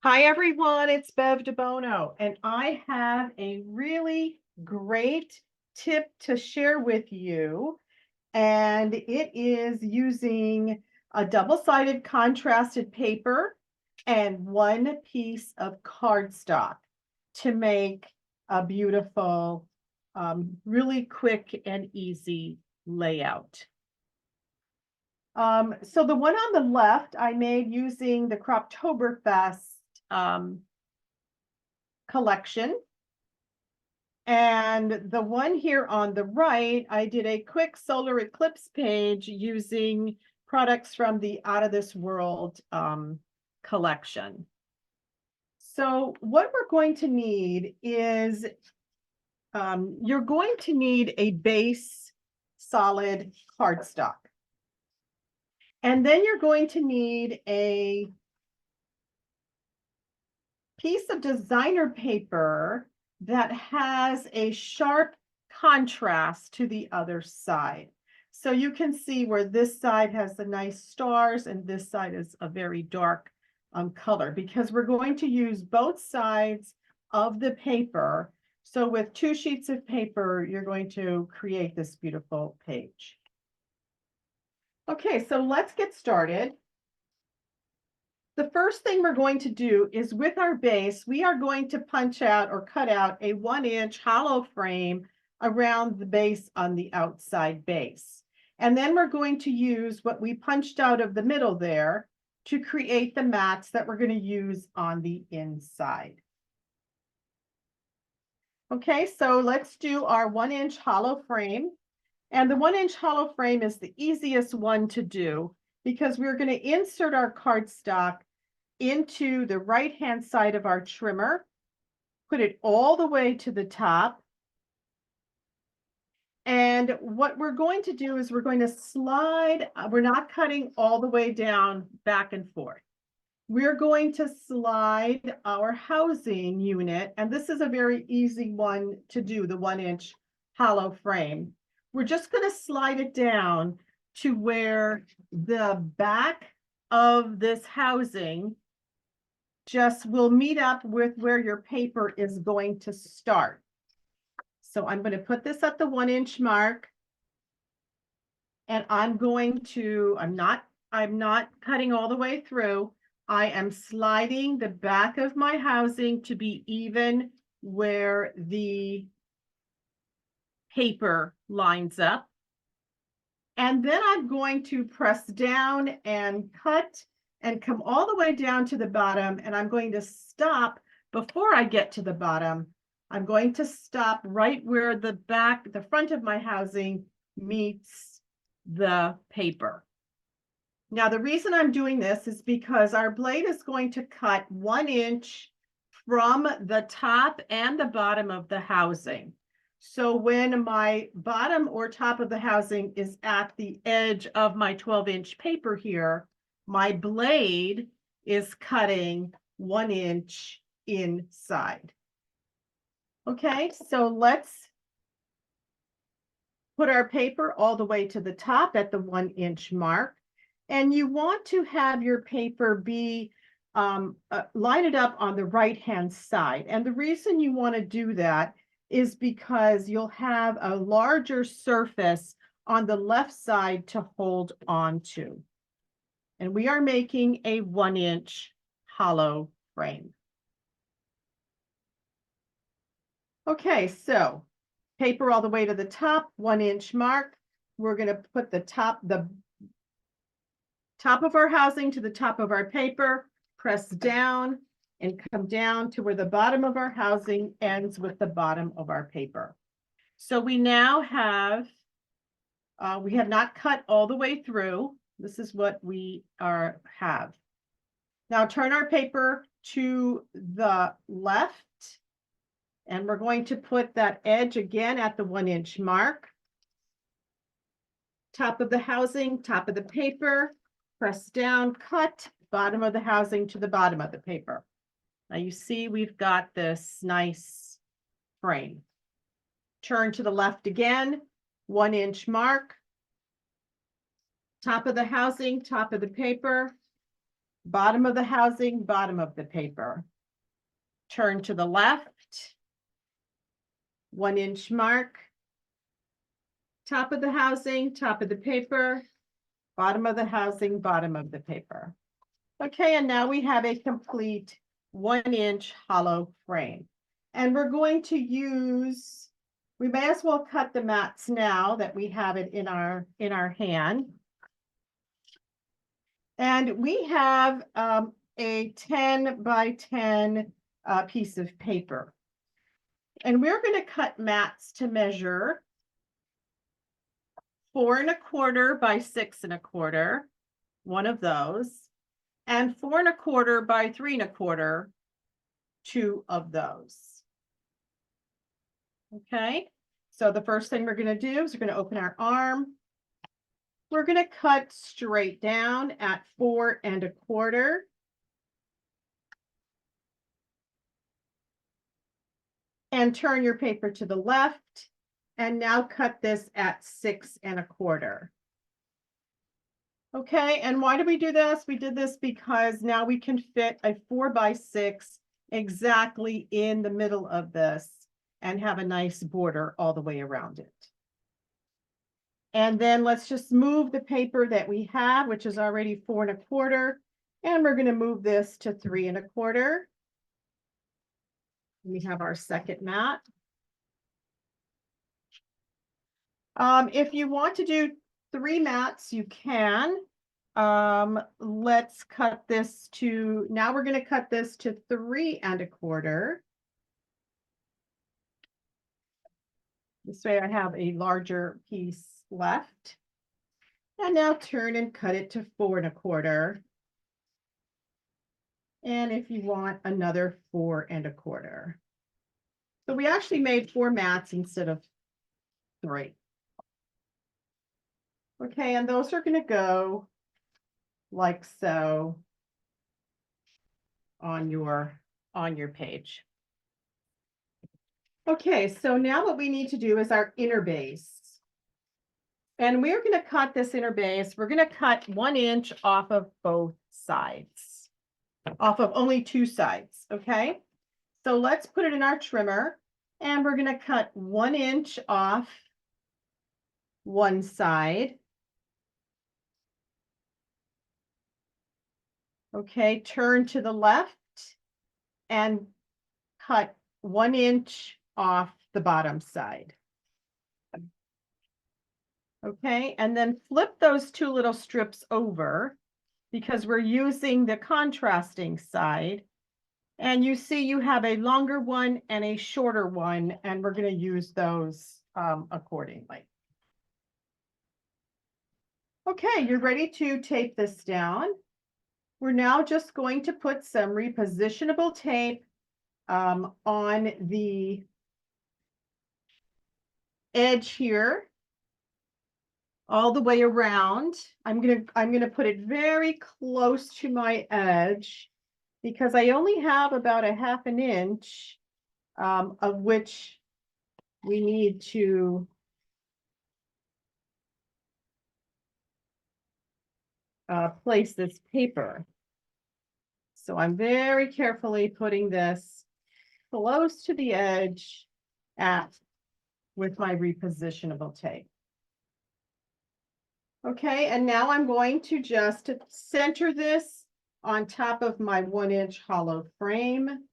Hi everyone, it's Bev DeBono, and I have a really great tip to share with you, and it is using a double-sided contrasted paper and one piece of cardstock to make a beautiful, really quick and easy layout. So the one on the left I made using the Croptoberfest collection. And the one here on the right, I did a quick solar eclipse page using products from the Out of This World collection. So what we're going to need is, you're going to need a base solid cardstock. And then you're going to need a piece of designer paper that has a sharp contrast to the other side. So you can see where this side has the nice stars and this side is a very dark color, because we're going to use both sides of the paper. So with 2 sheets of paper, you're going to create this beautiful page. Okay, so let's get started. The first thing we're going to do is, with our base, we are going to punch out or cut out a 1-inch hollow frame around the base on the outside base. And then we're going to use what we punched out of the middle there to create the mats that we're going to use on the inside. Okay, so let's do our 1-inch hollow frame. And the 1-inch hollow frame is the easiest one to do, because we're going to insert our cardstock into the right-hand side of our trimmer, put it all the way to the top. And what we're going to do is we're going to slide, we're not cutting all the way down back and forth. We're going to slide our housing unit, and this is a very easy one to do, the 1-inch hollow frame. We're just going to slide it down to where the back of this housing just will meet up with where your paper is going to start. So I'm going to put this at the 1-inch mark, and I'm not cutting all the way through. I am sliding the back of my housing to be even where the paper lines up. And then I'm going to press down and cut and come all the way down to the bottom. And I'm going to stop before I get to the bottom. I'm going to stop right where the front of my housing meets the paper. Now, the reason I'm doing this is because our blade is going to cut 1 inch from the top and the bottom of the housing. So when my bottom or top of the housing is at the edge of my 12-inch paper here, my blade is cutting 1 inch inside. Okay, so let's put our paper all the way to the top at the 1-inch mark. And you want to have your paper be line it up on the right-hand side. And the reason you want to do that is because you'll have a larger surface on the left side to hold on to. And we are making a 1-inch hollow frame. Okay, so paper all the way to the top, 1-inch mark. We're going to put the top of our housing to the top of our paper, press down and come down to where the bottom of our housing ends with the bottom of our paper. So we now have, we have not cut all the way through. This is what we have. Now turn our paper to the left, and we're going to put that edge again at the 1-inch mark. Top of the housing, top of the paper, press down, cut, bottom of the housing to the bottom of the paper. Now you see we've got this nice frame. Turn to the left again, 1-inch mark, top of the housing, top of the paper, bottom of the housing, bottom of the paper. Turn to the left, 1 inch mark, top of the housing, top of the paper, bottom of the housing, bottom of the paper. Okay, and now we have a complete 1 inch hollow frame. And we're going to use, we may as well cut the mats now that we have it in our hand. And we have a 10 by 10 piece of paper. And we're going to cut mats to measure 4 1/4 by 6 1/4, one of those, and 4 1/4 by 3 1/4, two of those. Okay, so the first thing we're going to do is we're going to open our arm. We're going to cut straight down at 4 1/4. And turn your paper to the left. And now cut this at 6 1/4. Okay, and why did we do this? We did this because now we can fit a 4 by 6 exactly in the middle of this and have a nice border all the way around it. And then let's just move the paper that we have, which is already 4 1/4, and we're going to move this to 3 1/4. We have our second mat. If you want to do 3 mats, you can. Let's cut this to, now we're going to cut this to 3 1/4. This way I have a larger piece left. And now turn and cut it to 4 1/4. And if you want another 4 1/4. So we actually made 4 mats instead of 3. Okay, and those are going to go like so on your page. Okay, so now what we need to do is our inner base. And we're going to cut this inner base. We're going to cut 1 inch off of both sides, off of only 2 sides. Okay, so let's put it in our trimmer and we're going to cut 1 inch off one side. Okay, turn to the left and cut 1 inch off the bottom side. Okay, and then flip those 2 little strips over because we're using the contrasting side. And you see you have a longer one and a shorter one, and we're going to use those accordingly. Okay, you're ready to tape this down. We're now just going to put some repositionable tape on the edge here, all the way around. I'm gonna put it very close to my edge because I only have about a 1/2 inch of which we need to place this paper. So I'm very carefully putting this close to the edge with my repositionable tape. Okay, and now I'm going to just center this on top of my 1 inch hollow frame.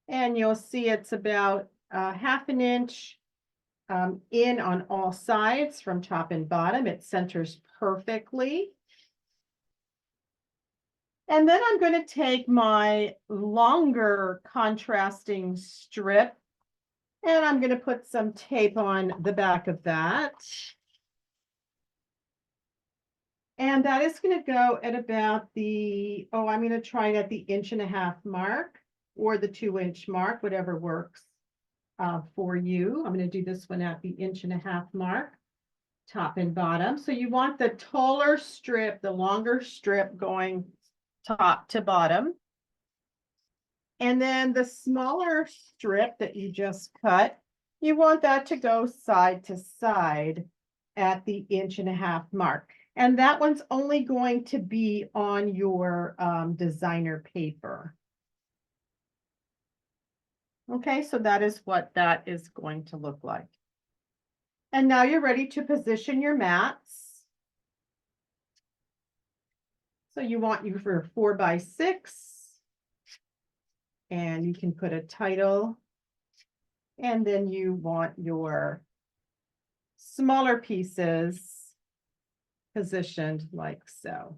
And you'll see it's about 1/2 inch in on all sides from top and bottom. It centers perfectly. And then I'm going to take my longer contrasting strip and I'm going to put some tape on the back of that. And that is going to go at about the, I'm going to try it at the 1.5 inch mark or the 2 inch mark, whatever works for you. I'm going to do this one at the 1.5 inch mark, top and bottom. So you want the taller strip, the longer strip going top to bottom. And then the smaller strip that you just cut, you want that to go side to side at the 1.5 inch mark. And that one's only going to be on your designer paper. Okay, so that is what that is going to look like. And now you're ready to position your mats. So you want your 4x6, and you can put a title, and then you want your smaller pieces positioned like so.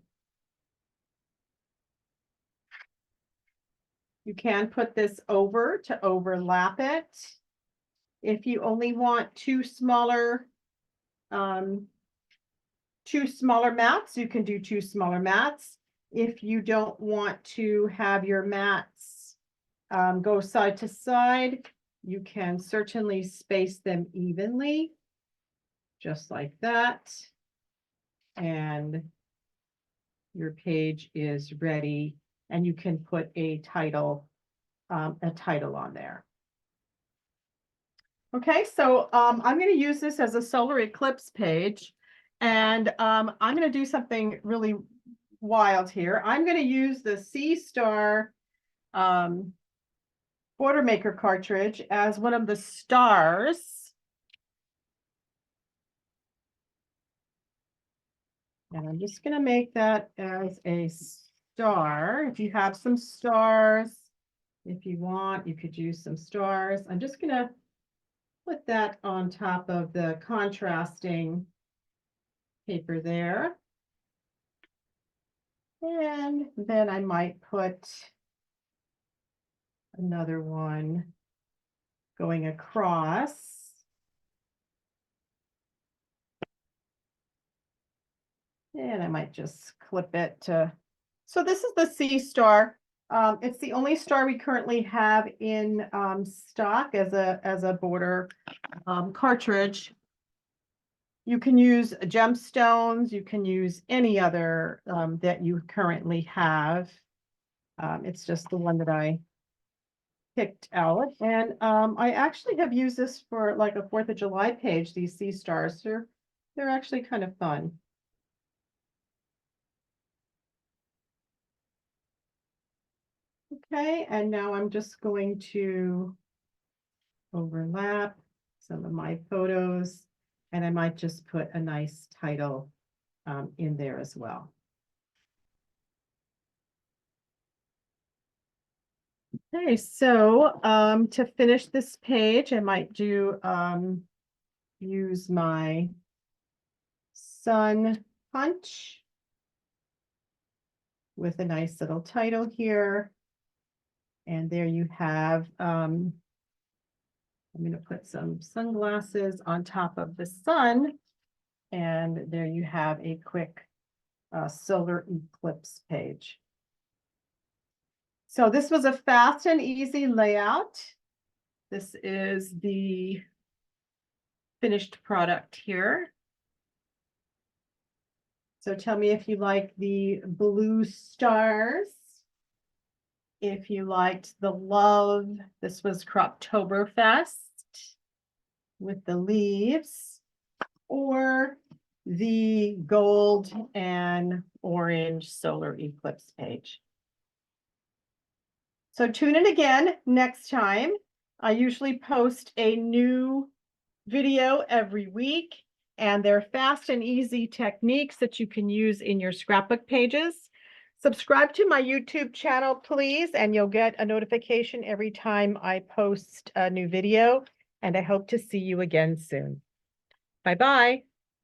You can put this over to overlap it. If you only want two smaller mats, you can do two smaller mats. If you don't want to have your mats go side to side, you can certainly space them evenly, just like that. And your page is ready, and you can put a title on there. Okay, so I'm going to use this as a solar eclipse page, and I'm going to do something really wild here. I'm going to use the C Star border maker cartridge as one of the stars. And I'm just going to make that as a star. If you have some stars, if you want, you could use some stars. I'm just going to put that on top of the contrasting paper there. And then I might put another one going across. And I might just clip it to, so this is the C Star. It's the only star we currently have in stock as a border cartridge. You can use gemstones, you can use any other that you currently have. It's just the one that I picked out. And I actually have used this for like a 4th of July page, these sea stars. They're actually kind of fun. Okay, and now I'm just going to overlap some of my photos, and I might just put a nice title in there as well. Okay, so to finish this page, I might do use my sun punch with a nice little title here. And there you have, I'm going to put some sunglasses on top of the sun. And there you have a quick solar eclipse page. So this was a fast and easy layout. This is the finished product here. So tell me if you like the blue stars. If you liked the love, this was Croptoberfest with the leaves, or the gold and orange solar eclipse page. So tune in again next time. I usually post a new video every week, and they're fast and easy techniques that you can use in your scrapbook pages. Subscribe to my YouTube channel, please, and you'll get a notification every time I post a new video. And I hope to see you again soon. Bye-bye.